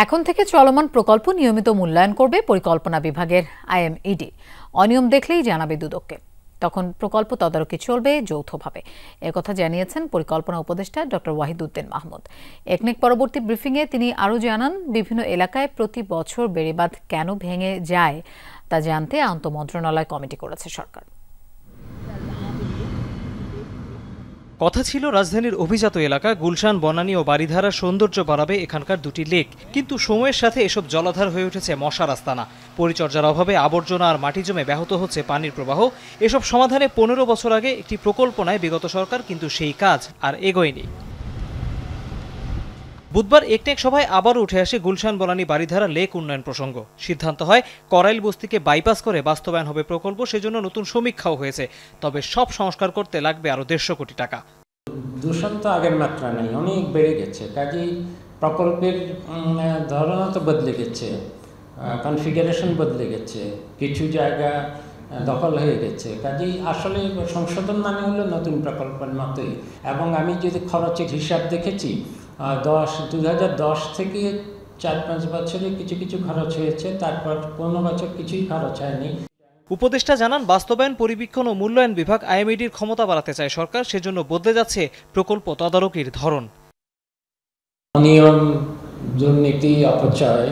এখন থেকে চলমান প্রকল্প নিয়মিত মূল্যায়ন করবে পরিকল্পনা বিভাগের আইএমইডি। অনিয়ম দেখলেই জানাবে দুদককে, তখন প্রকল্প তদারকি চলবে যৌথভাবে। একথা জানিয়েছেন পরিকল্পনা উপদেষ্টা ডক্টর ওয়াহিদুদ্দিন মাহমুদ। একনেক পরবর্তী ব্রিফিংয়ে তিনি আরও জানান, বিভিন্ন এলাকায় প্রতি বছর বেড়িবাঁধ কেন ভেঙে যায় তা জানতে আন্তঃমন্ত্রণালয় কমিটি করেছে সরকার। কথা ছিল রাজধানীর অভিজাত এলাকা গুলশান, বনানী ও বারিধারার সৌন্দর্য বাড়াবে এখানকার দুটি লেক, কিন্তু সময়ের সাথে এসব জলাধার হয়ে উঠেছে মশার আস্তানা। পরিচর্যার অভাবে আবর্জনা আর মাটি জমে ব্যাহত হচ্ছে পানির প্রবাহ। এসব সমাধানে 15 বছর আগে একটি প্রকল্প নেয় বিগত সরকার, কিন্তু সেই কাজ আর এগোয়নি। বুধবার একনেক সভায় আবারও উঠে আসে গুলশান, বনানী, বারিধারা লেক উন্নয়ন প্রসঙ্গ। সিদ্ধান্ত হয় করাইল বস্তিকে বাইপাস করে বাস্তবায়ন হবে প্রকল্প, সেজন্য নতুন সমীক্ষাও হয়েছে। তবে সব সংস্কার করতে লাগবে আরও 150 কোটি টাকা। দূষণ তো আগের মাত্রা নেই, অনেক বেড়ে গেছে। কাজেই প্রকল্পের ধরনও তো বদলে গেছে, কনফিগারেশন বদলে গেছে, কিছু জায়গা দখল হয়ে গেছে। কাজেই আসলে সংশোধন মানে হলো নতুন প্রকল্পের মতোই। এবং আমি যদি খরচের হিসাব দেখেছি, 2010 থেকে 4-5 বছরে কিছু কিছু খরচ হয়েছে, তারপর 15 বছর কিছুই খরচ হয়নি। উপদেষ্টা জানান, বাস্তবায়ন, পরিবীক্ষণ ও মূল্যায়ন বিভাগ আইএমইডির ক্ষমতা বাড়াতে চায় সরকার, সেজন্য বদলে যাচ্ছে প্রকল্প তদারকির ধরন। অনিয়ম, দুর্নীতি, অপচয়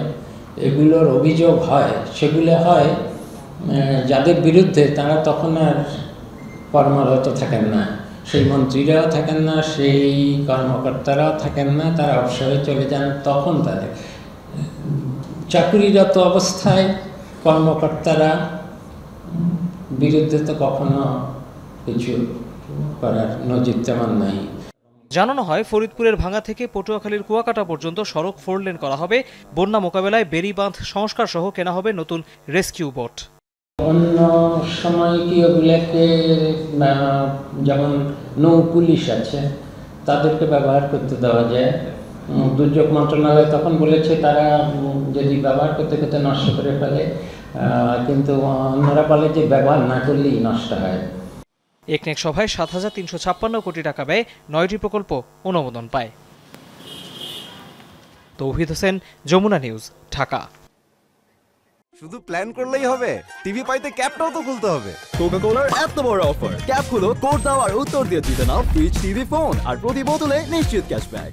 এগুলোর অভিযোগ হয়, সেগুলো হয় যাদের বিরুদ্ধে, তারা তখন আর কর্মরত থাকেন না, সেই মন্ত্রীরাও থাকেন না, সেই কর্মকর্তারাও থাকেন না, তারা অবসরে চলে যান। তখন তাদের চাকুরিরত অবস্থায় কর্মকর্তারা বিরুদ্ধে তো কখনো কিছু করার নজির তেমন নাই। জানানো হয়, ফরিদপুরের ভাঙ্গা থেকে পটুয়াখালীর কুয়াকাটা পর্যন্ত সড়ক 4 লেন করা হবে। বন্যা মোকাবেলায় বেড়িবাঁধ সংস্কার সহ কেনা হবে নতুন রেস্কিউ বোট। অন্য সময় কি ওগুলোকে, যেমন নৌ পুলিশ আছে, তাদেরকে ব্যবহার করতে দেওয়া যায়। দুর্যোগ মন্ত্রণালয় তখন বলেছে তারা যদি ব্যবহার করতে করতে নষ্ট করে ফেলে, কিন্তু অন্যরা বলে যে ব্যবহার না করলেই নষ্ট হয়। একনেক সভায় 7,356 কোটি টাকা ব্যয়ে 9টি প্রকল্প অনুমোদন পায়। তৌহিদ হোসেন, যমুনা নিউজ, ঢাকা। শুধু প্ল্যান করলেই হবে, টিভি পাইতে ক্যাপটাও তো খুলতে হবে। কোকা-কোলার এত বড় অফার, ক্যাপ খুলো, কোড দাও আর উত্তর দিয়ে জিতে নাও ফ্রিজ, টিভি, ফোন আর প্রতি বোতলে নিশ্চিত ক্যাশব্যাক।